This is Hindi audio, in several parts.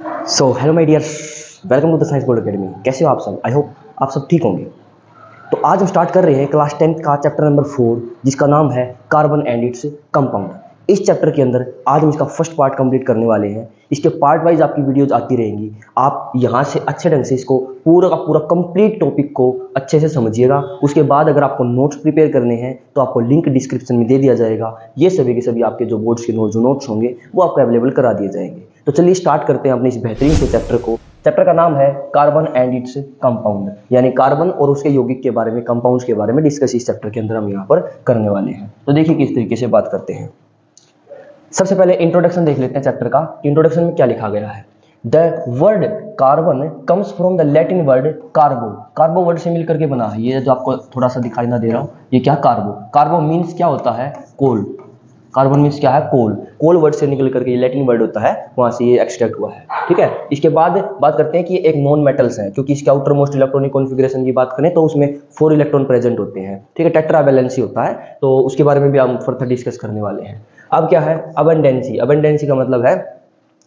Hello my dear, welcome to the Science Board Academy. कैसे हो आप सब? आई होप आप सब ठीक होंगे। तो आज हम स्टार्ट कर रहे हैं क्लास 10 का चैप्टर नंबर 4, जिसका नाम है कार्बन एंड इट्स कंपाउंड। इस चैप्टर के अंदर आज हम इसका फर्स्ट पार्ट कंप्लीट करने वाले हैं। इसके पार्ट वाइज आपकी वीडियोज आती रहेंगी। आप यहाँ से अच्छे ढंग से इसको पूरा का पूरा कंप्लीट टॉपिक को अच्छे से समझिएगा। उसके बाद अगर आपको नोट्स प्रिपेयर करने हैं तो आपको लिंक डिस्क्रिप्शन में दे दिया जाएगा। ये सभी के सभी आपके जो बोर्ड्स के नोट्स होंगे वो आपको अवेलेबल करा दिए जाएंगे। तो चलिए स्टार्ट करते हैं अपने इस बेहतरीन से चैप्टर को। चैप्टर का नाम है कार्बन एंड इट्स कंपाउंड, यानी कार्बन और उसके यौगिक के बारे में, कंपाउंड्स के बारे में डिस्कस इस चैप्टर के अंदर हम यहाँ पर करने वाले हैं। तो देखिए किस तरीके से बात करते हैं। सबसे पहले इंट्रोडक्शन देख लेते हैं चैप्टर का। इंट्रोडक्शन में क्या लिखा गया है? The word carbon comes from the Latin word कार्बो। कार्बो word से मिलकर के बना है। ये जो आपको थोड़ा सा दिखाई ना दे रहा हूँ, ये क्या कार्बो। कार्बो मीन्स क्या होता है? कोल। कार्बन मीन्स क्या है? कोल। कोल वर्ड से निकल करके ये लैटिन वर्ड होता है, वहां से ये एक्सट्रैक्ट हुआ है। ठीक है। इसके बाद बात करते हैं कि ये एक नॉन मेटल्स है, क्योंकि इसके आउटर मोस्ट इलेक्ट्रॉनिक कॉन्फ़िगरेशन की बात करें तो उसमें 4 इलेक्ट्रॉन प्रेजेंट होते हैं। ठीक है। टेट्रा वैलेंसी होता है, तो उसके बारे में भी हम फर्दर डिस्कस करने वाले हैं। अब क्या है? अबंडेंसी। अबंडेंसी का मतलब है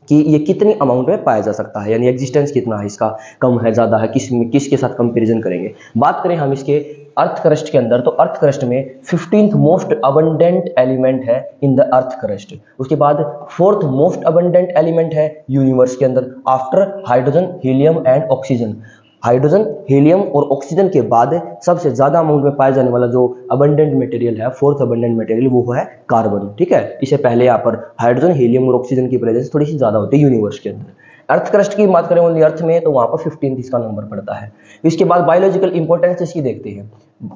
कि ये कितनी अमाउंट में पाया जा सकता है, यानी एग्जिस्टेंस कितना है इसका, कम है, ज़्यादा है, किसके साथ कंपैरिजन करेंगे। बात करें हम इसके अर्थ क्रस्ट के अंदर, तो अर्थ क्रस्ट में 15th मोस्ट अबंडेंट एलिमेंट है इन द अर्थ क्रस्ट। उसके बाद 4th मोस्ट अबंडेंट एलिमेंट है यूनिवर्स के अंदर, after hydrogen, helium and oxygen. Hydrogen, helium और ऑक्सीजन के बाद सबसे ज्यादा अमाउंट में पाया जाने वाला जो अबंडेंट मटेरियल है, 4th अबंडेंट मटेरियल, वो है कार्बन। ठीक है। इससे पहले यहाँ पर हाइड्रोजन, हीलियम और ऑक्सीजन की प्रेजेंस थोड़ी सी ज्यादा होती है यूनिवर्स के अंदर। अर्थ क्रस्ट की बात करें ओनली अर्थ में, तो वहां पर 15th इसका नंबर पड़ता है। इसके बाद बायोलॉजिकल इंपॉर्टेंस इसकी देखते हैं।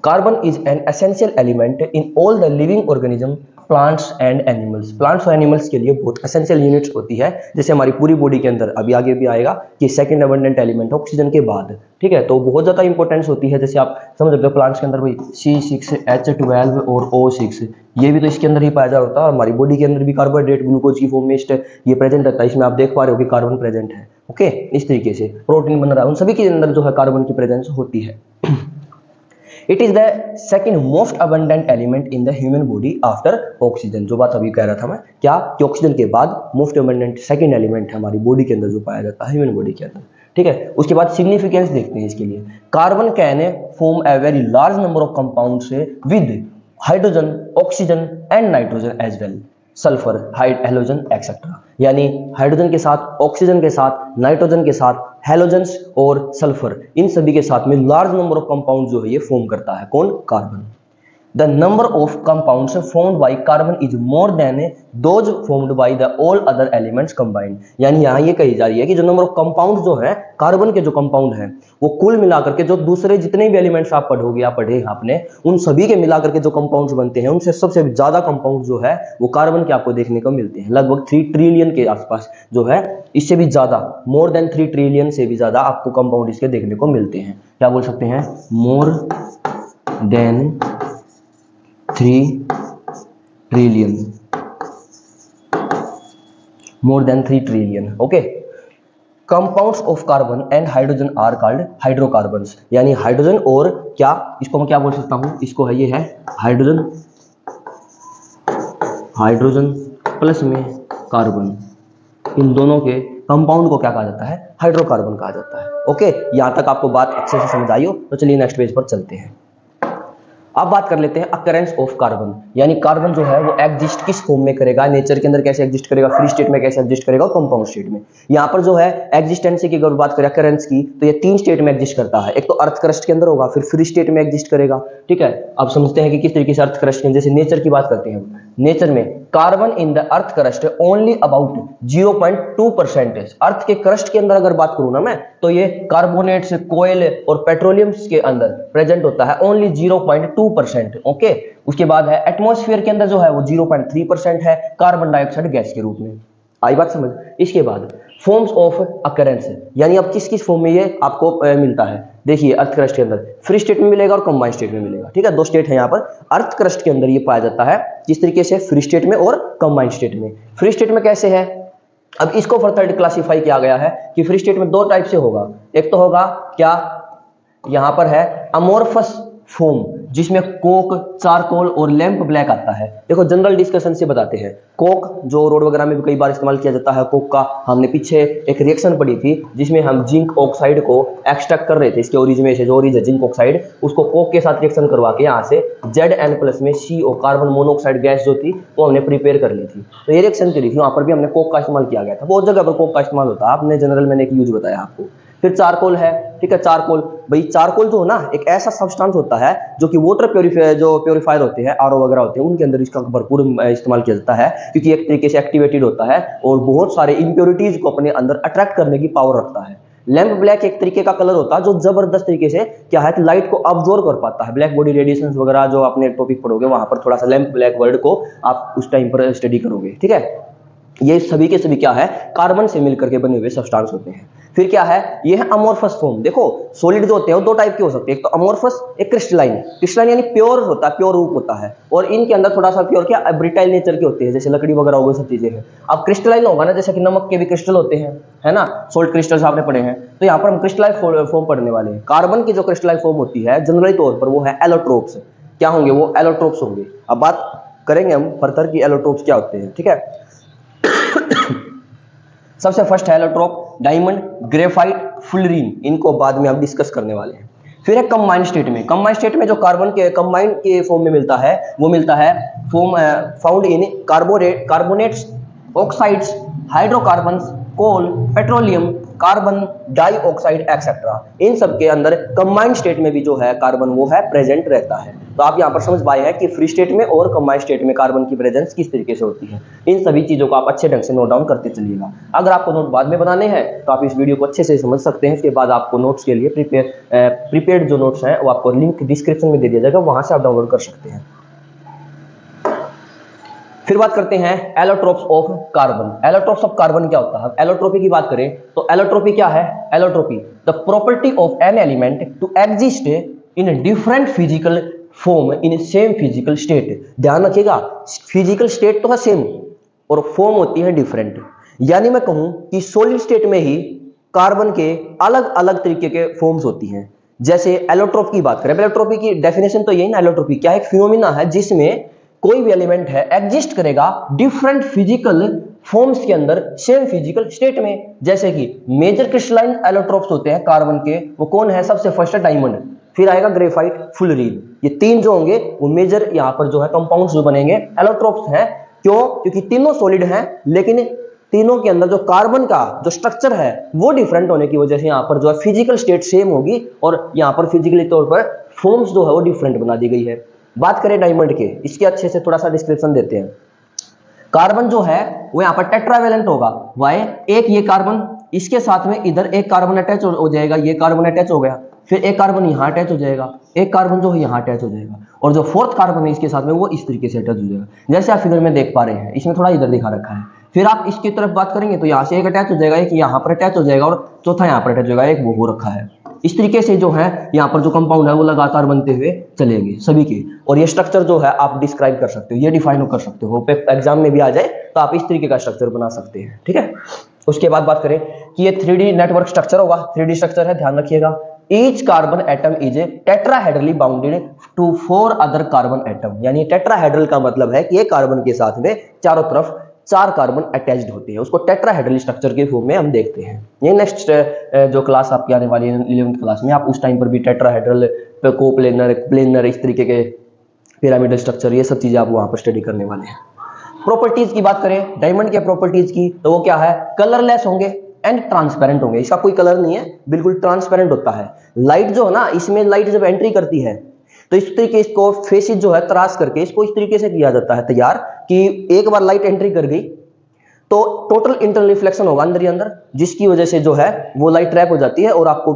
Carbon is an essential element in all the living organism, plants and animals. Plants और एनिमल्स के लिए बहुत एसेंशियल यूनिट्स होती है, जैसे हमारी पूरी बॉडी के अंदर अभी आगे भी आएगा कि सेकंड अबंडेंट एलिमेंट ऑक्सीजन के बाद। ठीक है। तो बहुत ज़्यादा इंपॉर्टेंस होती है। जैसे आप समझ सकते हो प्लांट्स के अंदर भाई C6H12 और O6, ये भी तो इसके अंदर ही पाया जा होता है। हमारी बॉडी के अंदर भी कार्बोहाइड्रेट, ग्लूकोज की फॉर्म में ये प्रेजेंट रहता है। इसमें आप देख पा रहे हो कि कार्बन प्रेजेंट है। ओके। इस तरीके से प्रोटीन बन रहा है, उन सभी के अंदर जो है कार्बन की प्रेजेंस होती है। It is the second most abundant element in the human body after oxygen. जो बात अभी कह रहा था मैं, क्या कि ऑक्सीजन के बाद मोस्ट अबंडेंट सेकेंड एलिमेंट है हमारी बॉडी के अंदर जो पाया जाता है ह्यूमन बॉडी के अंदर। ठीक है। उसके बाद सिग्निफिकेंस देखते हैं इसके लिए। Carbon can form a very large number of compounds with hydrogen, oxygen and nitrogen as well, sulphur, halogen etcetera. यानी हाइड्रोजन के साथ, ऑक्सीजन के साथ, नाइट्रोजन के साथ, हैलोजेंस और सल्फर, इन सभी के साथ में लार्ज नंबर ऑफ कंपाउंड जो है ये फॉर्म करता है। कौन? Carbon. The number of compounds formed by carbon is more than those formed by the all other elements combined. यानी यहाँ ये कही जा रही है कि जो नंबर ऑफ कंपाउंड जो है कार्बन के, जो कंपाउंड है, वो कुल मिलाकर के जो दूसरे जितने भी एलिमेंट्स आप पढ़ोगे या पढ़े आपने, उन सभी के मिलाकर के जो कंपाउंड्स बनते हैं, उनसे सबसे ज्यादा कंपाउंड जो है वो कार्बन के आपको देखने को मिलते हैं। लगभग 3 ट्रिलियन के आसपास जो है, इससे भी ज्यादा, मोर देन 3 ट्रिलियन से भी ज्यादा आपको कंपाउंड इसके देखने को मिलते हैं। क्या बोल सकते हैं? More than 3 trillion, more than 3 trillion. Okay. Compounds of carbon and hydrogen are called hydrocarbons. यानी हाइड्रोजन और क्या, इसको मैं क्या बोल सकता हूं? इसको है, ये है हाइड्रोजन, हाइड्रोजन प्लस में कार्बन, इन दोनों के कंपाउंड को क्या कहा जाता है? हाइड्रोकार्बन कहा जाता है। ओके। यहां तक आपको बात अच्छे से समझ आई हो? तो चलिए नेक्स्ट पेज पर चलते हैं। अब बात कर लेते हैं अकरेंस ऑफ कार्बन, यानी कार्बन जो है वो एग्जिस्ट किस फॉर्म में करेगा, नेचर के अंदर कैसे एग्जिस्ट करेगा, फ्री स्टेट में कैसे एग्जिस्ट करेगा, कंपाउंड स्टेट में। यहाँ पर जो है एग्जिस्टेंसी की अगर बात करें अकरेंस की, तो ये 3 स्टेट में एग्जिस्ट करता है। एक तो अर्थ क्रस्ट के अंदर होगा, फिर फ्री स्टेट में एग्जिस्ट करेगा। ठीक है। अब समझते हैं कि किस तरीके से अर्थ क्रस्ट के, जैसे नेचर की बात करते हैं। नेचर में carbon in the earth crust only about 0.2%। अर्थ के क्रस्ट के अंदर अगर बात करूं ना मैं, तो ये कार्बोनेट्स, कोयल और पेट्रोलियम्स के अंदर प्रेजेंट होता है ओनली 0.2%। ओके। उसके बाद है एटमॉस्फेयर के अंदर जो है वो 0.3% है, कार्बन डाइऑक्साइड गैस के रूप में। आई बात समझ? इसके बाद फॉर्म्स ऑफ अकरेंस, यानी अब किस किस फॉर्म में ये आपको मिलता है। देखिए अर्थ क्रस्ट के अंदर फ्री स्टेट में मिलेगा और कंबाइंड स्टेट में मिलेगा। ठीक है। 2 स्टेट है यहाँ पर। अर्थ क्रस्ट के अंदर ये पाया जाता है किस तरीके से? फ्री स्टेट में और कंबाइंड स्टेट में। फ्री स्टेट में कैसे है? अब इसको फर्दर क्लासिफाई किया गया है कि फ्री स्टेट में 2 टाइप से होगा। एक तो होगा क्या, यहां पर है अमोर्फस फॉर्म, जिसमें कोक, चारकोल और लैंप ब्लैक आता है। देखो जनरल डिस्कशन से बताते हैं। कोक जो रोड वगैरह में भी कई बार इस्तेमाल किया जाता है, कोक का हमने पीछे एक रिएक्शन पढ़ी थी जिसमें हम जिंक ऑक्साइड को एक्सट्रैक्ट कर रहे थे, इसके ओरिजिन में से जो ओरिजिन है जिंक ऑक्साइड, उसको कोक के साथ रिएक्शन करवा के यहाँ से Zn+ में CO कार्बन मोनोऑक्साइड गैस जो थी वो हमने प्रिपेयर कर ली थी। तो ये रिएक्शन करी थी, वहाँ पर भी हमने कोक का इस्तेमाल किया गया था। बहुत जगह पर कोक का इस्तेमाल होता है, आपने जनरल मैंने एक यूज बताया आपको। फिर चारकोल है, ठीक है। चारकोल भाई, चारकोल जो है ना एक ऐसा सब्सटेंस होता है जो कि वाटर प्योरीफायर होते हैं, आरओ वगैरह होते हैं, उनके अंदर इसका भरपूर इस्तेमाल किया जाता है, क्योंकि एक तरीके से एक्टिवेटेड होता है और बहुत सारे इंप्योरिटीज को अपने अंदर अट्रैक्ट करने की पावर रखता है। लैंप ब्लैक एक तरीके का कलर होता है जो जबरदस्त तरीके से क्या है कि लाइट को अब्जॉर्ब कर पाता है। ब्लैक बॉडी रेडिएशन वगैरह जो आपने टॉपिक पढ़ोगे वहां पर थोड़ा सा लैंप ब्लैक वर्ड को आप उस टाइम पर स्टडी करोगे, ठीक है। ये सभी के सभी क्या है, कार्बन से मिलकर के बने हुए सब्सटेंस होते हैं। फिर क्या है, ये है अमोर्फस फॉर्म। देखो सॉलिड जो होते हैं वो दो टाइप के हो सकते हैं, एक तो अमोर्फस, एक क्रिस्टलाइन। क्रिस्टलाइन यानी प्योर होता है, प्योर रूप होता है, और इनके अंदर थोड़ा सा प्योर क्या ब्रिटाइल नेचर के होते हैं, जैसे लकड़ी वगैरह हो गई, सब चीजें हैं। अब क्रिस्टलाइन होगा ना, जैसे कि नमक के भी क्रिस्टल होते हैं, है ना, सोल्ट क्रिस्टल्स आपने पढ़े हैं, तो यहाँ पर हम क्रिस्टलाइन फॉर्म पढ़ने वाले हैं। कार्बन की जो क्रिस्टलाइन फॉर्म होती है जनरली तौर पर वो है एलोट्रोप्स। क्या होंगे वो, एलोट्रोप्स होंगे। अब बात करेंगे हम फर्दर की एलोट्रोप्स क्या होते हैं, ठीक है। सबसे फर्स्ट है एलोट्रोप, डायमंड, ग्रेफाइट, फुलरीन, इनको बाद में हम डिस्कस करने वाले हैं। फिर है कंबाइंड स्टेट में। कंबाइंड स्टेट में जो कार्बन के कंबाइंड के फॉर्म में मिलता है वो मिलता है form found in carbonates, oxides, hydrocarbons, coal, petroleum, carbon dioxide etcetera. इन सब के अंदर कंबाइंड स्टेट में भी जो है कार्बन वो है प्रेजेंट रहता है। तो आप यहाँ पर समझ पाए हैं कि फ्री स्टेट में और कंबाइंड स्टेट में कार्बन की प्रेजेंस किस तरीके से होती है। इन सभी चीजों को आप अच्छे ढंग से नोट डाउन करते चलिएगा। अगर आपको नोट बाद में बनाने हैं तो आप इस वीडियो को अच्छे से समझ सकते हैं। इसके बाद आपको नोट्स के लिए प्रीपेड जो नोट्स हैं वो आपको लिंक डिस्क्रिप्शन में दे दिया जाएगा, वहां से आप डाउनलोड कर सकते हैं। फिर बात करते हैं allotropes of carbon. Allotropes of carbon क्या होता है। एलोट्रोपी की बात करें तो एलोट्रोपी क्या है, allotropy the property of an element to exist in different physical form in same physical state. ध्यान रखिएगा, फिजिकल स्टेट तो है सेम और फॉर्म होती है डिफरेंट। यानी मैं कहूं कि सॉलिड स्टेट में ही कार्बन के अलग अलग तरीके के फॉर्म्स होती हैं। जैसे एलोट्रोप की बात करें, एलोट्रोपी की डेफिनेशन तो यही ना, एलोट्रोपी क्या है, एक फिनोमिना है जिसमें कोई भी एलिमेंट है एग्जिस्ट करेगा डिफरेंट फिजिकल फॉर्म्स के अंदर सेम फिजिकल स्टेट में। जैसे कि मेजर क्रिस्टलाइन एलोट्रोप्स होते हैं कार्बन के, वो कौन है, सबसे फर्स्ट है डायमंड, फिर आएगा ग्रेफाइट, फुलरीन। ये तीन जो होंगे वो मेजर यहाँ पर जो है कंपाउंड्स जो बनेंगे एलोट्रोप्स हैं। क्यों, क्योंकि तीनों सॉलिड हैं लेकिन तीनों के अंदर जो कार्बन का जो स्ट्रक्चर है वो डिफरेंट होने की वजह से यहाँ पर जो है फिजिकल स्टेट सेम होगी और यहाँ पर फिजिकली तौर पर फॉर्म्स जो है वो डिफरेंट बना दी गई है। बात करें डायमंड के, इसके अच्छे से थोड़ा सा डिस्क्रिप्शन देते हैं। कार्बन जो है वो यहाँ पर टेट्रावेलेंट होगा। वाई, एक ये कार्बन, इसके साथ में इधर एक कार्बन अटैच हो जाएगा, ये कार्बन अटैच हो गया, फिर एक कार्बन यहाँ अटैच हो जाएगा, एक कार्बन जो है यहाँ अटैच हो जाएगा, और जो फोर्थ कार्बन है इसके साथ में वो इस तरीके से अटैच हो जाएगा, जैसे आप फिगर में देख पा रहे हैं। इसमें थोड़ा इधर दिखा रखा है। फिर आप इसकी तरफ बात करेंगे तो यहाँ से एक अटैच हो जाएगा, एक यहाँ पर अटैच हो जाएगा और चौथा यहाँ पर अटैच हो जाएगा, एक वो हो रखा है। इस तरीके से जो है यहाँ पर जो कंपाउंड है वो लगातार बनते हुए चलेंगे सभी के, और ये स्ट्रक्चर जो है आप डिस्क्राइब कर सकते हो, ये डिफाइन कर सकते हो। एग्जाम में भी आ जाए तो आप इस तरीके का स्ट्रक्चर बना सकते हैं, ठीक है। उसके बाद बात करें कि ये 3D नेटवर्क स्ट्रक्चर होगा। 3D स्ट्रक्चर है, ध्यान रखिएगा। Each carbon atom is tetrahedrally bounded to 4 other carbon atom. यानी टेट्राहेड्रल का मतलब है कि एक कार्बन के साथ में चारों तरफ 4 कार्बन अटैच्ड होते हैं, उसको टेट्राहेड्रल स्ट्रक्चर के फॉर्म में हम देखते हैं। ये नेक्स्ट जो क्लास आपकी आने वाली है 11th क्लास में, आप उस टाइम पर भी टेट्राहेड्रल, कोप्लेनर, प्लेनर, इस तरीके के पिरामिडल स्ट्रक्चर, ये सब चीजें आप वहां पर स्टडी करने वाले हैं। प्रॉपर्टीज की बात करें डायमंड के प्रॉपर्टीज की, तो वो क्या है, कलरलेस होंगे एंड ट्रांसपेरेंट होंगे। इसका कोई कलर नहीं है, बिल्कुल ट्रांसपेरेंट होता है। लाइट जो है ना, इसमें लाइट जब एंट्री करती है तो इस तरीके इसको फेसेस जो है तराश करके इसको इस तरीके से किया जाता है तैयार कि एक बार लाइट एंट्री कर गई तो टोटल इंटरनल रिफ्लेक्शन होगा अंदर ही अंदर, जिसकी वजह से जो है वो लाइट ट्रैप हो जाती है और आपको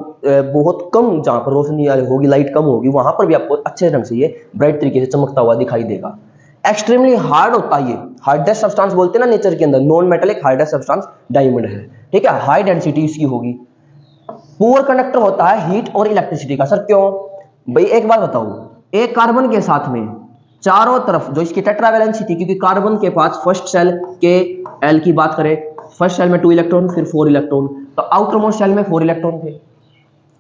बहुत कम जहां पर रोशनी होगी, लाइट कम होगी, वहां पर भी आपको अच्छे ढंग से ये ब्राइट तरीके से चमकता हुआ दिखाई देगा। एक्सट्रीमली हार्ड होता है, ये हार्डेस्ट सब्सटेंस बोलते हैं ना नेचर के अंदर, non metallic hardest substance diamond है, ठीक है। हाई डेंसिटी इसकी होगी। पुअर कंडक्टर होता है हीट और इलेक्ट्रिसिटी का। सर क्यों भाई, एक बात बताओ, एक कार्बन के साथ में चारों तरफ जो इसकी टेट्रावेलेंसी थी, क्योंकि कार्बन के पास फर्स्ट सेल के एल की बात करें, फर्स्ट सेल में 2 इलेक्ट्रॉन, फिर 4 इलेक्ट्रॉन, तो आउटर मोस्ट सेल में 4 इलेक्ट्रॉन थे,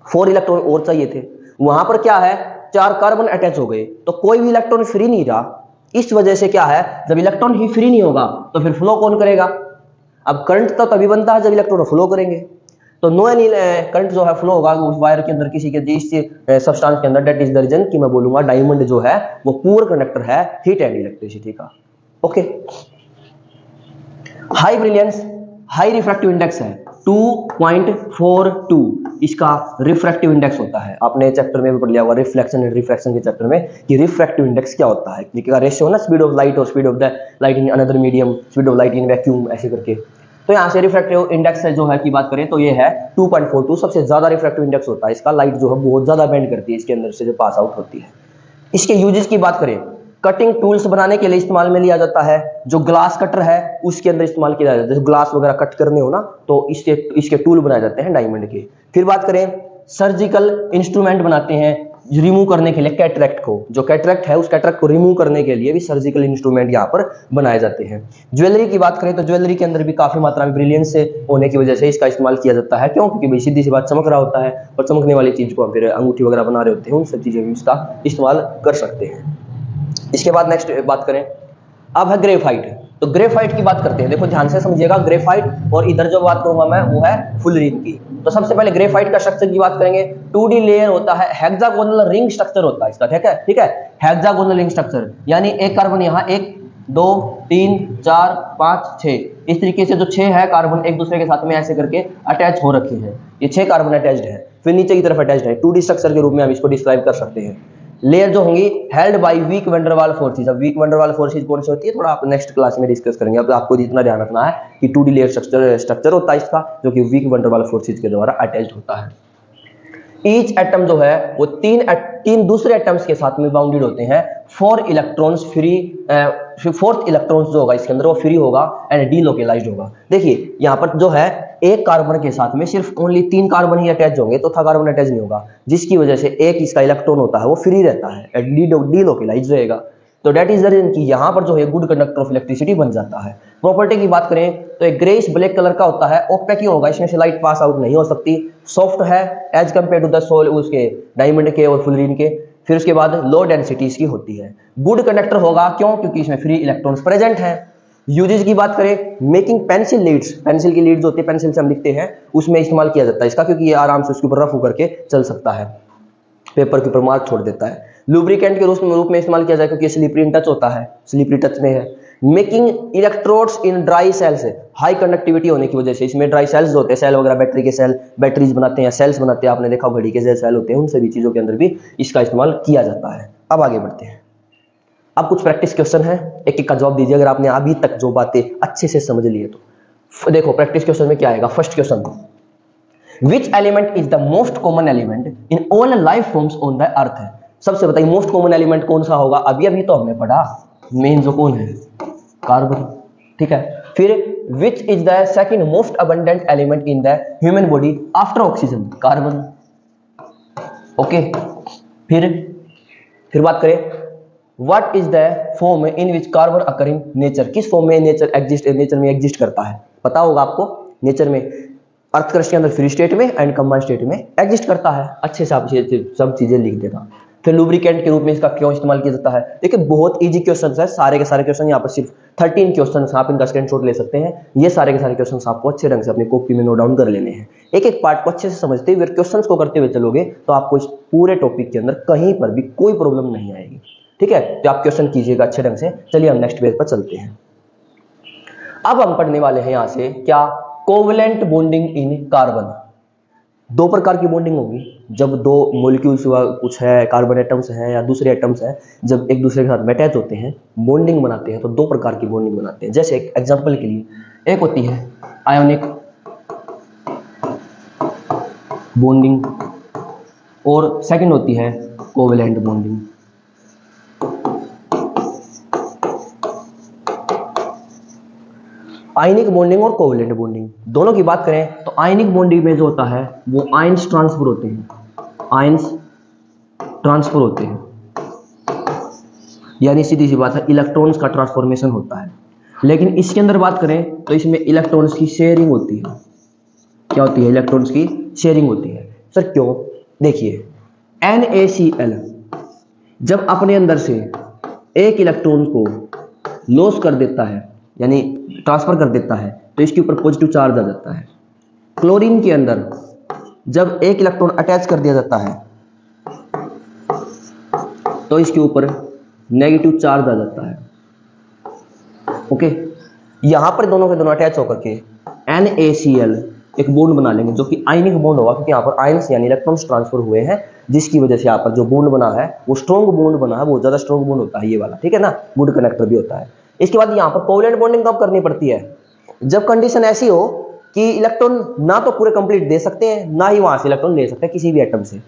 4 इलेक्ट्रॉन और चाहिए थे। वहां पर क्या है, 4 कार्बन अटैच हो गए तो कोई भी इलेक्ट्रॉन फ्री नहीं रहा। इस वजह से क्या है, जब इलेक्ट्रॉन ही फ्री नहीं होगा तो फिर फ्लो कौन करेगा। अब करंट तो तभी बनता है जब इलेक्ट्रॉन फ्लो करेंगे। तो नो एनी करंट जो है फ्लो होगा उस वायर के अंदर, किसी के जिस सब्सटेंस के अंदर। दैट इज द रीजन कि मैं बोलूंगा डायमंड जो है वो पुअर कंडक्टर है हीट एंड इलेक्ट्रिसिटी का। Okay, high brilliance, high refractive index है 2.42 इसका रिफ्रैक्टिव इंडेक्स होता है। आपने चैप्टर में भी पढ़ लिया होगा रिफ्लेक्शन एंड रिफ्रैक्शन के चैप्टर में कि रिफ्रैक्टिव इंडेक्स क्या होता है, क्योंकि रेशियो है ना स्पीड ऑफ लाइट और speed of the light in another medium, speed of light in vacuum, ऐसे करके। तो यहाँ से रिफ्रैक्टिव इंडेक्स जो है की बात करें तो ये है 2.42, सबसे ज्यादा रिफ्रैक्टिव इंडेक्स होता है इसका। लाइट जो है बहुत ज्यादा बेंड करती है इसके अंदर से जो पास आउट होती है। इसके यूजेस की बात करें, कटिंग टूल्स बनाने के लिए इस्तेमाल में लिया जाता है। जो ग्लास कटर है उसके अंदर इस्तेमाल किया जाता है, जैसे ग्लास वगैरह कट करने हो ना तो इसके टूल बनाए जाते हैं डायमंड के। फिर बात करें, सर्जिकल इंस्ट्रूमेंट बनाते हैं रिमूव करने के लिए कैटरेक्ट को। जो कैटरेक्ट है उस कैटरेक्ट को रिमूव करने के लिए भी सर्जिकल इंस्ट्रूमेंट यहाँ पर बनाए जाते हैं। ज्वेलरी की बात करें तो ज्वेलरी के अंदर भी काफी मात्रा में ब्रिलियंस से होने की वजह से इसका इस्तेमाल किया जाता है। क्यों? क्योंकि भाई सीधी सी बात, चमक रहा होता है और चमकने वाली चीज को हम फिर अंगूठी वगैरह बना रहे होते हैं, उन सब चीजें भी इसका इस्तेमाल कर सकते हैं। इसके बाद नेक्स्ट बात करें, अब है ग्रेफाइट। तो ग्रेफाइट की बात करते हैं, देखो ध्यान से समझिएगा। ग्रेफाइट और इधर जो बात करूंगा मैं वो है फुलरीन की। तो सबसे पहले ग्रेफाइट का स्ट्रक्चर की बात करेंगे। 2D लेयर होता है, हेक्सागोनल रिंग स्ट्रक्चर होता है इसका, ठीक है। हेक्सागोनल रिंग स्ट्रक्चर यानी एक कार्बन यहाँ 1 2 3 4 5 6 इस तरीके से जो 6 है कार्बन एक दूसरे के साथ में ऐसे करके अटैच हो रखे हैं। ये 6 कार्बन अटैच्ड है, फिर नीचे की तरफ अटैच्ड है। 2D स्ट्रक्चर के रूप में हम इसको डिस्क्राइब कर सकते हैं। लेयर जो होंगी held by weak van der Waals forces. अब वीक वंडरवाल फोर्सेस कौन सी होती है थोड़ा आप नेक्स्ट क्लास में डिस्कस करेंगे। अब आपको जितना ध्यान रखना है कि 2D लेयर स्ट्रक्चर होता है इसका, जो कि वीक वंडरवाल फोर्सेस के द्वारा अटैच्ड होता है। ईच एटम जो है वो तीन दूसरे एटम्स के साथ में बाउंडेड होते हैं। 4 इलेक्ट्रॉन्स फ्री, फोर्थ इलेक्ट्रॉन्स जो होगा इसके अंदर वो फ्री होगा एंड डीलोकेलाइज्ड होगा। देखिए यहाँ पर जो है एक कार्बन के साथ में सिर्फ ओनली 3 कार्बन ही अटैच होंगे, तो था कार्बन अटैच नहीं होगा, जिसकी वजह से एक इसका इलेक्ट्रॉन होता है वो फ्री रहता है, डीलोकेलाइज्ड रहेगा। तो दैट इज द रीजन कि यहाँ पर जो है गुड कंडक्टर ऑफ इलेक्ट्रिसिटी बन जाता है। प्रॉपर्टी की बात करें तो एक ग्रेइश ब्लैक कलर का होता है, ओपेक ही होगा, इसमें से लाइट पास आउट नहीं हो सकती। सॉफ्ट है as compare to the sole उसके डायमंड के और फुलरीन के। फिर उसके बाद लो डेंसिटी इसकी होती है। गुड कंडक्टर होगा, क्यों? क्योंकि इसमें फ्री इलेक्ट्रॉन्स प्रेजेंट है। यूजेस की बात करें, मेकिंग पेंसिल लीड्स, पेंसिल की लीड्स होती है, पेंसिल से हम लिखते हैं, उसमें इस्तेमाल किया जाता है इसका, क्योंकि ये आराम से उसके ऊपर रफ होकर के चल सकता है, पेपर के ऊपर मार्क छोड़ देता है। लुब्रिकेंट के रूप में इस्तेमाल किया जाए क्योंकि स्लिपरी इन टच होता है, स्लिपरी टच में है। Making electrodes in dry cells, high conductivity होने की वजह से इसमें ड्राई सेल्स होते हैं, सेल वगैरह बैटरी के सेल, बैटरीज बनाते हैं, सेल्स बनाते हैं, आपने देखा घड़ी के सेल होते हैं, उन सभी चीजों के अंदर भी इसका इस्तेमाल किया जाता है। अब आगे बढ़ते हैं। अब कुछ प्रैक्टिस क्वेश्चन है, एक एक का जवाब दीजिए अगर आपने अभी तक जो बातें अच्छे से समझ ली है तो। देखो प्रैक्टिस क्वेश्चन में क्या आएगा। First question, Which element is the most common element in all life forms on the earth? सबसे बताइए मोस्ट कॉमन एलिमेंट कौन सा होगा। अभी अभी तो हमने पढ़ा मेन जो कौन है, कार्बन, ठीक है। फिर which is the second most abundant element in the human body after oxygen? Carbon, okay. फिर बात करें, what is the form in which carbon occur in nature? किस फॉर्म में नेचर में एग्जिस्ट करता है, पता होगा आपको। नेचर में अर्थ क्रस्ट के अंदर फ्री स्टेट में एंड कंबाइंड स्टेट में एग्जिस्ट करता है। अच्छे से आप सब चीजें लिख देना। फिर लुब्रिकेंट के रूप में इसका क्यों इस्तेमाल किया जाता है। देखिए बहुत इजी क्वेश्चन है, सारे के सारे क्वेश्चन यहाँ पर सिर्फ 13 क्वेश्चन आप इनका स्क्रीनशॉट ले सकते हैं। ये सारे के सारे क्वेश्चन आपको अच्छे ढंग से अपनी कॉपी में नोट डाउन कर लेने हैं। एक एक पार्ट को अच्छे से समझते हुए क्वेश्चन को करते हुए चलोगे तो आपको इस पूरे टॉपिक के अंदर कहीं पर भी कोई प्रॉब्लम नहीं आएगी, ठीक है। तो आप क्वेश्चन कीजिएगा अच्छे ढंग से। चलिए हम नेक्स्ट पेज पर चलते हैं। अब हम पढ़ने वाले हैं यहाँ से क्या, कोवलेंट बॉन्डिंग इन कार्बन। 2 प्रकार की बॉन्डिंग होगी, जब 2 मॉलिक्यूल्स कुछ है, कार्बन एटम्स हैं या दूसरे एटम्स हैं, जब एक दूसरे के साथ में अटैच होते हैं, बॉन्डिंग बनाते हैं, तो 2 प्रकार की बॉन्डिंग बनाते हैं। जैसे एक एग्जांपल के लिए एक होती है आयोनिक बॉन्डिंग और सेकंड होती है कोवलेंट बॉन्डिंग। आयनिक बॉन्डिंग और कोवलेंट बॉन्डिंग दोनों की बात करें तो आयनिक बॉन्डिंग में जो होता है वो आयंस ट्रांसफर होते हैं, आयंस ट्रांसफर होते हैं, यानी सीधी सी बात है इलेक्ट्रॉन्स का ट्रांसफॉर्मेशन होता है। लेकिन इसके अंदर बात करें तो इसमें इलेक्ट्रॉन्स की शेयरिंग होती है। क्या होती है? इलेक्ट्रॉन्स की शेयरिंग होती है। सर क्यों? देखिए NaCl जब अपने अंदर से एक इलेक्ट्रॉन को लॉस कर देता है यानी ट्रांसफर कर देता है तो इसके ऊपर पॉजिटिव चार्ज आ जाता है। क्लोरीन के अंदर जब एक इलेक्ट्रॉन अटैच कर दिया जाता है तो इसके ऊपर नेगेटिव चार्ज आ जाता है। ओके, यहां पर दोनों के दोनों अटैच होकर के NaCl एक बॉन्ड बना लेंगे जो कि आयनिक बॉन्ड होगा, क्योंकि यहाँ पर आयन्स यानी इलेक्ट्रॉन्स ट्रांसफर हुए हैं, जिसकी वजह से यहाँ पर जो बॉन्ड बना है वो स्ट्रॉन्ग बॉन्ड बना है, बहुत ज्यादा स्ट्रॉन्ग बॉन्ड होता है ये वाला, ठीक है ना, गुड कनेक्टर भी होता है। इसके बाद यहाँ पर कोवलेंट बॉन्डिंग कब करनी पड़ती है? जब कंडीशन ऐसी हो कि इलेक्ट्रॉन ना तो पूरे कंप्लीट दे सकते हैं ना ही वहां से इलेक्ट्रॉन ले सकते हैं किसी भी एटम से,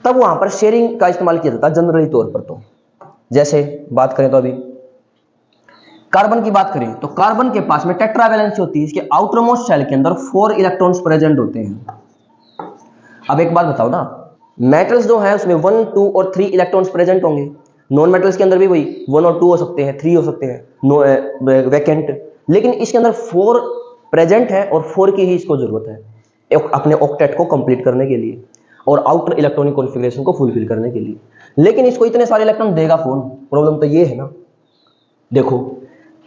तब वहां पर शेयरिंग का इस्तेमाल किया जाता है जनरली तौर पर। तो जैसे बात करें तो अभी कार्बन की बात करें तो कार्बन के पास में टेट्रावैलेंसी होती है, इसके आउटर मोस्ट शेल के अंदर 4 इलेक्ट्रॉन्स प्रेजेंट होते हैं। अब एक बात बताओ ना, मेटल्स जो है उसमें 1, 2 और 3 इलेक्ट्रॉन्स प्रेजेंट होंगे, नॉन मेटल्स के अंदर भी वही 1 और 2 हो सकते हैं, 3 हो सकते हैं वैकेंट, लेकिन इसके अंदर 4 प्रेजेंट है और 4 की ही इसको जरूरत है अपने ऑक्टेट को कंप्लीट करने के लिए और आउटर इलेक्ट्रॉनिक कॉन्फ़िगरेशन को फुलफिल करने के लिए। लेकिन इसको इतने सारे इलेक्ट्रॉन देगा कौन? प्रॉब्लम तो ये है ना। देखो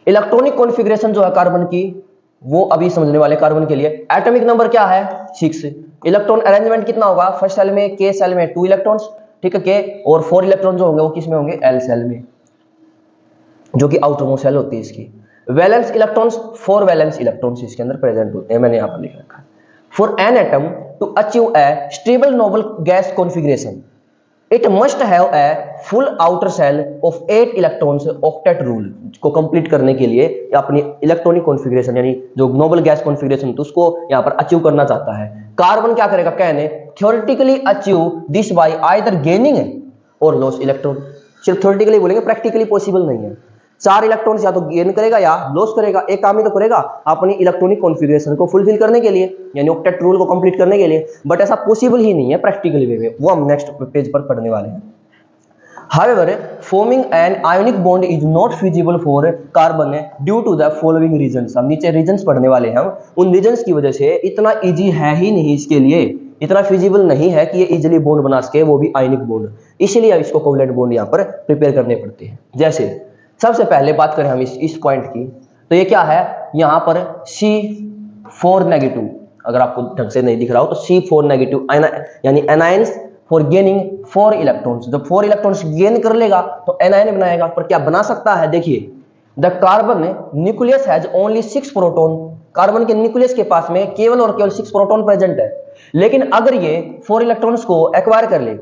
इलेक्ट्रॉनिक कॉन्फ़िगरेशन जो है कार्बन की, वो अभी समझने वाले कार्बन के लिए, एटॉमिक नंबर क्या है 6, इलेक्ट्रॉन अरेंजमेंट कितना होगा, फर्स्ट सेल में के सेल में 2 इलेक्ट्रॉन्स, ठीक है, के, और 4 इलेक्ट्रॉन जो होंगे वो किस में होंगे, एल सेल में, जो कि आउटर मोस्ट सेल होती है इसकी। वैलेंस इलेक्ट्रॉन्स 4 वैलेंस इलेक्ट्रॉन्स इसके अंदर प्रेजेंट होते हैं, मैंने यहां पर लिख रखा है। For an atom to achieve a stable noble gas configuration it must have a full outer shell of 8 electrons octet rule को कंप्लीट करने के लिए अपनी इलेक्ट्रॉनिक कॉन्फ़िगरेशन यानी जो नोबल गैस कॉन्फ़िगरेशन तो उसको यहां पर अचीव करना चाहता है। कार्बन क्या करेगा, कहने theoretically achieve this by either gaining और लॉस इलेक्ट्रॉन। सिर्फ थ्योरेटिकली बोलेंगे, प्रैक्टिकली पॉसिबल नहीं है। 4 इलेक्ट्रॉन्स या तो गेन करेगा या लॉस करेगा, एक काम ही तो करेगा अपनी इलेक्ट्रॉनिक कॉन्फ़िगरेशन को फुलफिल करने के लिए यानी ऑक्टेट रूल को कंप्लीट करने के लिए, बट ऐसा पॉसिबल ही नहीं है प्रैक्टिकली वे में, वो हम नेक्स्ट पेज पर पढ़ने वाले हैं। However, forming an ionic bond is not feasible for carbon due to the following reasons। हम नीचे रीजंस पढ़ने वाले हैं, उन रीजंस की वजह से इतना इजी है ही नहीं इसके लिए, इतना फिजिबल नहीं है कि ये इजीली बॉन्ड बना सके, वो भी आयनिक बॉन्ड, इसलिए इसको कोवलेंट बॉन्ड यहाँ पर प्रिपेयर करने पड़ते हैं। जैसे सबसे पहले बात करें हम इस पॉइंट की, तो ये क्या है, यहाँ पर C4 नेगेटिव, अगर आपको ढंग से नहीं दिख रहा हो तो C4 नेगेटिव यानी एनायंस फॉर गेनिंग 4 इलेक्ट्रॉन्स। जब 4 इलेक्ट्रॉन्स गेन कर लेगा तो एनायन बनाएगा, पर क्या बना सकता है, देखिए the carbon nucleus has only 6 proton. Carbon के न्यूक्लियस के पास में केवल और केवल 6 प्रोटॉन प्रेजेंट है, लेकिन अगर ये 4 इलेक्ट्रॉन्स को एक्वायर कर ले,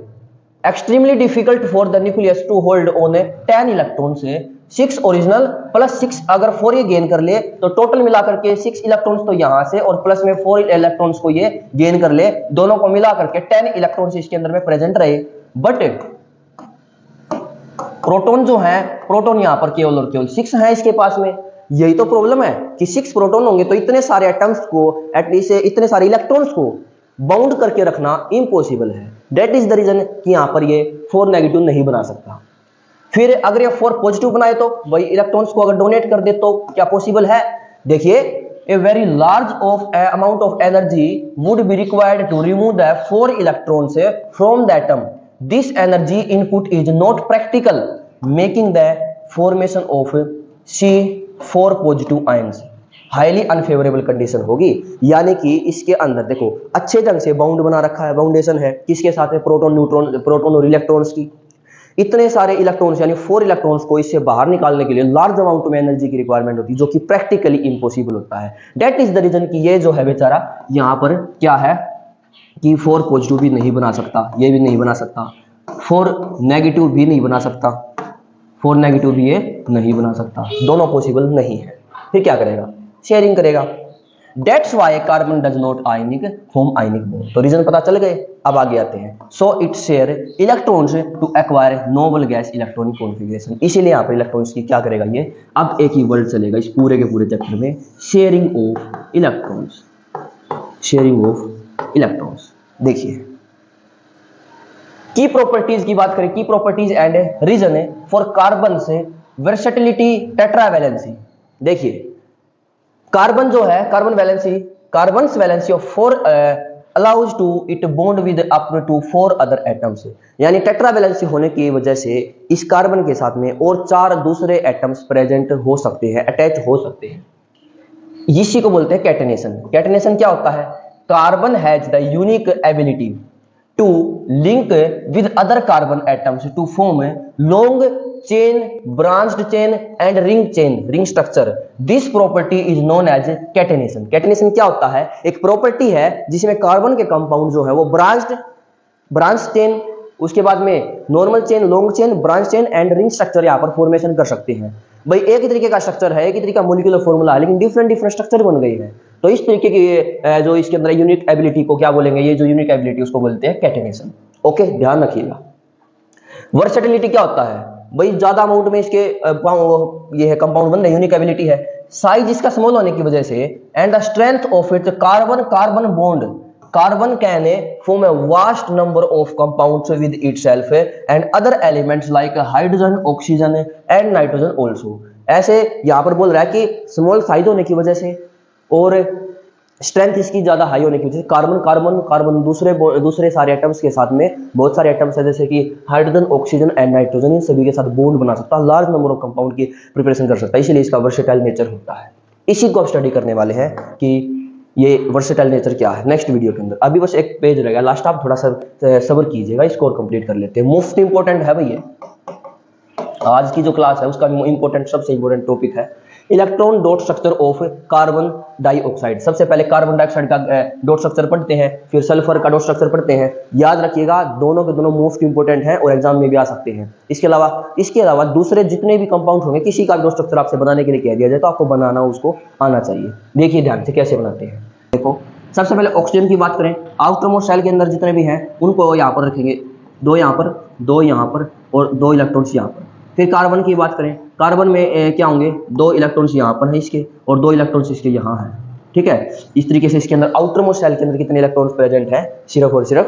extremely difficult for the nucleus to hold on 10 electron से 6 ओरिजिनल प्लस 6 अगर 4 ये गेन कर ले तो टोटल मिलाकर के 6 इलेक्ट्रॉन्स तो यहां से और प्लस में 4 इलेक्ट्रॉन्स को ये गेन कर ले, दोनों को मिलाकर के 10 इलेक्ट्रॉन्स इसके अंदर में प्रेजेंट रहे। बट प्रोटॉन जो है, प्रोटॉन यहां पर केवल और केवल 6 है इसके पास में। यही तो प्रॉब्लम है कि 6 प्रोटॉन होंगे तो इतने सारे एटम्स को, एटलीस्ट इतने सारे इलेक्ट्रॉन्स को बाउंड करके रखना इम्पॉसिबल है। दैट इज द रीजन कि यहां पर ये 4 नेगेटिव नहीं बना सकता। फिर अगर ये 4 पॉजिटिव बनाए तो वही इलेक्ट्रॉन्स को अगर डोनेट कर दे तो क्या पॉसिबल है, देखिए a very large amount of energy would be required to remove the 4 electrons from the atom. This energy input is not practical, making the formation of C4 positive ions highly unfavourable condition होगी। यानी कि इसके अंदर देखो अच्छे ढंग से बाउंड बना रखा है, बाउंडेशन है किसके साथ है, प्रोटॉन न्यूट्रॉन, प्रोटॉन और इलेक्ट्रॉन्स की। इतने सारे इलेक्ट्रॉन्स यानी 4 इलेक्ट्रॉन्स को इससे बाहर निकालने के लिए लार्ज अमाउंट में एनर्जी की रिक्वायरमेंट होती है, जो कि प्रैक्टिकली इम्पॉसिबल होता है। दैट इज द रीजन कि ये जो है बेचारा यहाँ पर क्या है कि 4 पॉजिटिव भी नहीं बना सकता, ये भी नहीं बना सकता, 4 नेगेटिव भी नहीं बना सकता, 4 नेगेटिव भी ये नहीं बना सकता, दोनों पॉसिबल नहीं है। फिर क्या करेगा, शेयरिंग करेगा। That's why carbon does not ionic form ionic bond। तो रीजन पता चल गए, अब आगे आते हैं। So it share electrons to acquire noble gas electronic configuration। इसीलिए यहाँ पर इलेक्ट्रॉन्स की क्या करेगा ये, अब एक ही वर्ड चलेगा इस पूरे के पूरे चैप्टर में, sharing of electrons, sharing of electrons. देखिए की प्रॉपर्टीज की बात करें, की properties and reason for carbon से वर्सेटिलिटी टेट्रावैलेंसी। देखिए कार्बन जो है, carbon valency, carbon's valency of 4 allows to it bond with up to 4 other atoms, यानी टेट्रावैलेंसी होने की वजह से इस कार्बन के साथ में और 4 दूसरे एटम्स प्रेजेंट हो सकते हैं, अटैच हो सकते हैं। इसी को बोलते हैं कैटेनेशन। कैटेनेशन क्या होता है? Carbon has the unique ability to link with other carbon atoms to form long chain, branched chain and ring chain, ring structure. This property is known as catenation. Catenation क्या होता है? एक प्रॉपर्टी है जिसमें कार्बन के कंपाउंड जो है वो ब्रांच चेन, उसके बाद में normal chain, long chain, branch chain and ring structure यहाँ पर फॉर्मेशन कर सकते हैं। भाई एक ही तरीके का स्ट्रक्चर है, एक ही तरीके का मॉलिक्यूलर फॉर्मूला है, लेकिन डिफरेंट डिफरेंट स्ट्रक्चर बन गई है। तो इस तरीके की जो इसके अंदर यूनिक एबिलिटी को क्या बोलेंगे? ये जो यूनिक एबिलिटी उसको बोलते हैं कैटेनेशन। ओके, ध्यान रखिएगा। वर्सेटिलिटी क्या होता है? भाई ज्यादा अमाउंट में इसके ये है कंपाउंड बन रहे, यूनिक एबिलिटी है। साइज इसका स्मॉल होने की वजह से and the strength of its carbon bond, carbon can form a vast number of compounds with itself and other elements like hydrogen, oxygen and nitrogen also। ऐसे यहाँ पर बोल रहा है कि स्मॉल साइज होने की वजह से और स्ट्रेंथ इसकी ज्यादा हाई होने की वजह से कार्बन दूसरे सारे एटम्स के साथ में, बहुत सारे एटम्स है जैसे कि हाइड्रोजन, ऑक्सीजन एंड नाइट्रोजन, इन सभी के साथ बॉन्ड बना सकता है, लार्ज नंबर ऑफ कंपाउंड की प्रिपरेशन कर सकता है, इसलिए इसका वर्सेटाइल नेचर होता है। इसी को आप स्टडी करने वाले हैं कि ये वर्सेटाइल नेचर क्या है नेक्स्ट वीडियो के अंदर। अभी बस एक पेज रहेगा लास्ट, आप थोड़ा सा सब्र कीजिएगा, इसको और कंप्लीट कर लेते हैं। मोस्ट इंपॉर्टेंट है भैया आज की जो क्लास है उसका इंपॉर्टेंट, सबसे इंपॉर्टेंट टॉपिक है electron dot structure of carbon dioxide. सबसे पहले कार्बन डाइऑक्साइड का डॉट स्ट्रक्चर पढ़ते हैं, फिर सल्फर का डॉट स्ट्रक्चर पढ़ते हैं। याद रखिएगा दोनों के दोनों मोस्ट इंपॉर्टेंट हैं और एग्जाम में भी आ सकते हैं। इसके अलावा दूसरे जितने भी कंपाउंड होंगे, किसी का डॉट स्ट्रक्चर आपसे बनाने के लिए कह दिया जाए तो आपको बनाना उसको आना चाहिए। देखिए ध्यान से कैसे बनाते हैं। देखो सबसे पहले ऑक्सीजन की बात करें, आउटर मोस्ट शेल के अंदर जितने भी हैं उनको यहाँ पर रखेंगे, 2 यहाँ पर, 2 यहाँ पर और 2 इलेक्ट्रॉन्स यहाँ पर। फिर कार्बन की बात करें, कार्बन में क्या होंगे? 2 इलेक्ट्रॉन्स यहाँ पर हैं इसके और 2 इलेक्ट्रॉन्स इसके यहाँ हैं, ठीक है। इस तरीके से इसके अंदर आउटर मोस्ट शेल के अंदर कितने इलेक्ट्रॉन्स प्रेजेंट हैं? सिर्फ और सिर्फ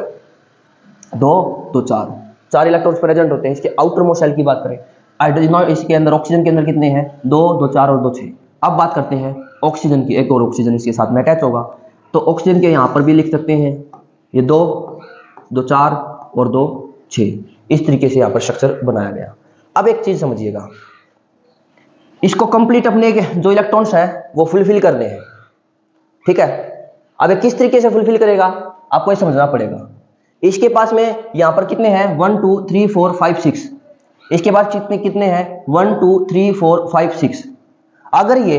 2 तो 4 इलेक्ट्रॉन्स प्रेजेंट होते हैं इसके आउटर मोस्ट शेल की बात करें। हाइड्रोजन इसके अंदर, ऑक्सीजन के अंदर कितने हैं? 2, 2 4 और 2 6। अब बात करते हैं ऑक्सीजन की, एक और ऑक्सीजन इसके साथ में अटैच होगा, तो ऑक्सीजन के यहाँ पर भी लिख सकते हैं ये 2, 2 4 और 2 6। इस तरीके से यहाँ पर स्ट्रक्चर बनाया गया। अब एक चीज समझिएगा, इसको कंप्लीट अपने जो इलेक्ट्रॉन्स हैं वो फुलफिल करने हैं, ठीक है। अब किस तरीके से फुलफिल करेगा आपको ये समझना पड़ेगा। इसके पास में यहाँ पर कितने हैं? 1 2 3 4 5 6। इसके पास कितने हैं? 1 2 3 4 5 6। अगर ये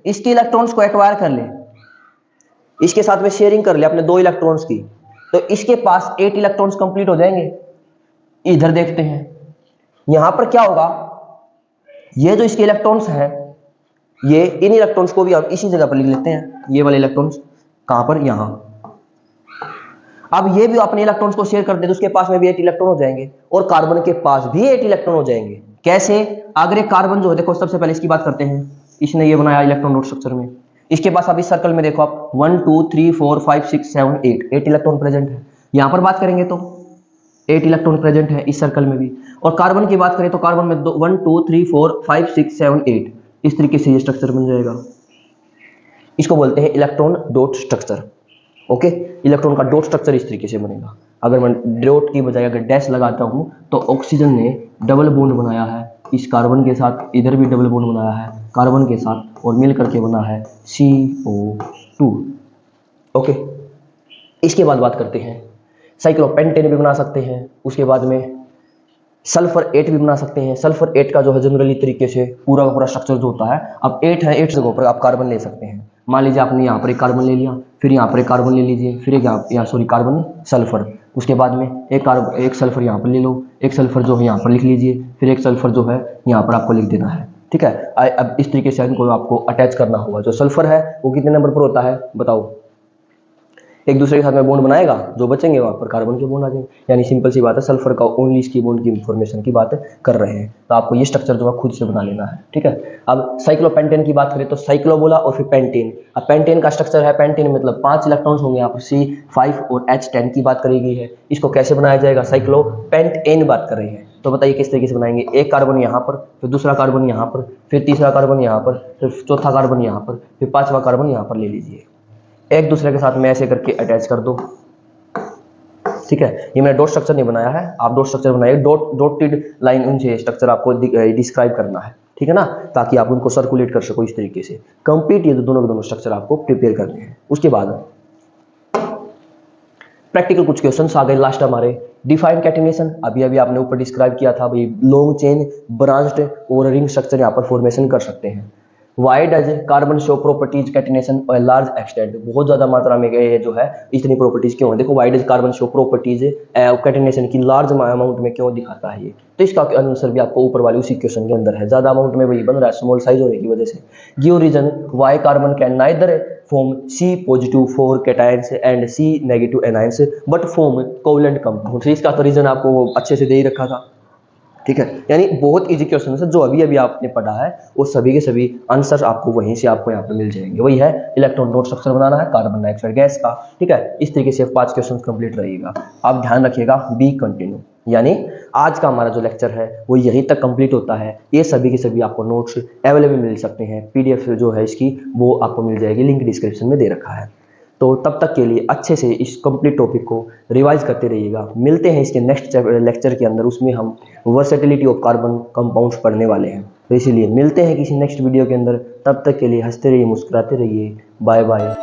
इसके इलेक्ट्रॉन्स को एक्वायर कर ले, इसके साथ में शेयरिंग कर ले अपने 2 इलेक्ट्रॉन्स की, तो इसके पास 8 इलेक्ट्रॉन्स कंप्लीट हो जाएंगे। इधर देखते हैं यहां पर क्या होगा, ये जो इसके इलेक्ट्रॉन्स हैं, ये इन इलेक्ट्रॉन्स को भी हम इसी जगह पर लिख लेते हैं। ये वाले इलेक्ट्रॉन्स कहां पर? यहां। अब ये भी अपने इलेक्ट्रॉन्स को शेयर कर दे तो उसके पास में भी 8 इलेक्ट्रॉन हो जाएंगे और कार्बन के पास भी 8 इलेक्ट्रॉन हो जाएंगे। कैसे? अगर एक कार्बन जो है, देखो सबसे पहले इसकी बात करते हैं, इसने ये बनाया इलेक्ट्रॉन डॉट स्ट्रक्चर में, इसके पास अभी सर्कल में देखो आप 1 2 3 4 5 6 7 8 इलेक्ट्रॉन प्रेजेंट है। यहां पर बात करेंगे तो 8 इलेक्ट्रॉन प्रेजेंट है इस सर्कल में भी। और कार्बन की बात करें तो कार्बन में 1 2 3 4 5 6 7 8 इस तरीके से ये स्ट्रक्चर बन जाएगा। इसको बोलते हैं electron dot structure. Okay, electron का डॉट स्ट्रक्चर इस तरीके से बनेगा। अगर मैं डॉट की बजाय अगर डैश लगाता हूं तो ऑक्सीजन ने डबल बॉन्ड बनाया है इस कार्बन के साथ, इधर भी डबल बॉन्ड बनाया है कार्बन के साथ और मिल करके बना है CO2। ओके, इसके बाद बात करते हैं साइक्लोपेंटेन भी बना सकते हैं, उसके बाद में सल्फर 8 भी बना सकते हैं। सल्फर 8 का जो है जनरली तरीके से पूरा का पूरा स्ट्रक्चर जो होता है, अब 8 है, 8 जगहों पर आप कार्बन ले सकते हैं। मान लीजिए आपने यहाँ पर एक कार्बन ले लिया, फिर यहाँ पर एक कार्बन ले लीजिए, फिर एक कार्बन सल्फर, उसके बाद में एक सल्फर यहाँ पर ले लो, एक सल्फर जो है यहाँ पर लिख लीजिए, फिर एक सल्फर जो है यहाँ पर आपको लिख देना है, ठीक है। अब इस तरीके से इनको आपको अटैच करना होगा। जो सल्फर है वो कितने नंबर पर होता है बताओ? एक दूसरे के साथ में बॉन्ड बनाएगा, जो बचेंगे वहां पर कार्बन के बॉन्ड आ जाएंगे। यानी सिंपल सी बात है, सल्फर का ओनली इसकी बॉन्ड की इंफॉर्मेशन की बात कर रहे हैं, तो आपको ये स्ट्रक्चर जो है खुद से बना लेना है, ठीक है। अब साइक्लोपेंटेन की बात करें तो साइक्लो बोला और फिर पेंटेन। अब पेंटेन का स्ट्रक्चर है, पेंटेन मतलब 5 इलेक्ट्रॉन्स होंगे, यहाँ पर C5 और H10 की बात करी गई है। इसको कैसे बनाया जाएगा? साइक्लोपेंटेन बात कर रहे हैं, तो बताइए किस तरीके से बनाएंगे। एक कार्बन यहाँ पर, फिर दूसरा कार्बन यहाँ पर, फिर तीसरा कार्बन यहाँ पर, फिर चौथा कार्बन यहाँ पर, फिर 5वां कार्बन यहाँ पर ले लीजिए, एक दूसरे के साथ में ऐसे करके अटैच कर दो। ठीक है, ये मैंने डॉट स्ट्रक्चर नहीं बनाया है, आप डॉट स्ट्रक्चर बनाइए, डॉटेड लाइन उनसे स्ट्रक्चर आपको डिस्क्राइब करना है, ठीक है ना, ताकि आप उनको सर्कुलेट कर सको इस तरीके से। कंप्लीट ये दोनों के दोनों स्ट्रक्चर आपको प्रिपेयर करने हैं। उसके बाद प्रैक्टिकल कुछ क्वेश्चंस आ गए लास्ट हमारे। डिफाइन कैटिनेशन, अभी अभी आपने ऊपर डिस्क्राइब किया था भाई, लॉन्ग चेन, ब्रांच्ड और रिंग स्ट्रक्चर यहाँ पर फॉर्मेशन कर सकते हैं। Why does carbon show properties catenation और लार्ज एक्सटेंट, बहुत ज्यादा मात्रा में ये जो है इतनी प्रॉपर्टीज क्यों है, देखो why does carbon show properties catenation की लार्ज अमाउंट में क्यों दिखाता है ये, तो इसका आंसर भी आपको ऊपर वाले उसी क्वेश्चन के अंदर है, ज्यादा अमाउंट में वही बन रहा है स्मॉल साइज होने की वजह से। Give reason why carbon can neither form C positive 4 cations and C negative anions but form covalent compound, इसका तो रीजन आपको अच्छे से दे ही रखा था, ठीक है। यानी बहुत इजी क्वेश्चन है, जो अभी अभी आपने पढ़ा है वो सभी के सभी आंसर आपको वहीं से आपको यहाँ पे मिल जाएंगे। वही है इलेक्ट्रॉन डॉट स्ट्रक्चर बनाना है कार्बन डाइऑक्साइड गैस का, ठीक है। इस तरीके से 5 क्वेश्चन कंप्लीट रहेगा, आप ध्यान रखिएगा, बी कंटिन्यू। यानी आज का हमारा जो लेक्चर है वो यहीं तक कंप्लीट होता है। ये सभी के सभी आपको नोट्स अवेलेबल मिल सकते हैं, पीडीएफ जो है इसकी वो आपको मिल जाएगी, लिंक डिस्क्रिप्शन में दे रखा है। तो तब तक के लिए अच्छे से इस कंप्लीट टॉपिक को रिवाइज करते रहिएगा। मिलते हैं इसके नेक्स्ट लेक्चर के अंदर, उसमें हम वर्सेटिलिटी ऑफ कार्बन कंपाउंड्स पढ़ने वाले हैं। तो इसीलिए मिलते हैं किसी नेक्स्ट वीडियो के अंदर, तब तक के लिए हंसते रहिए, मुस्कुराते रहिए, बाय बाय।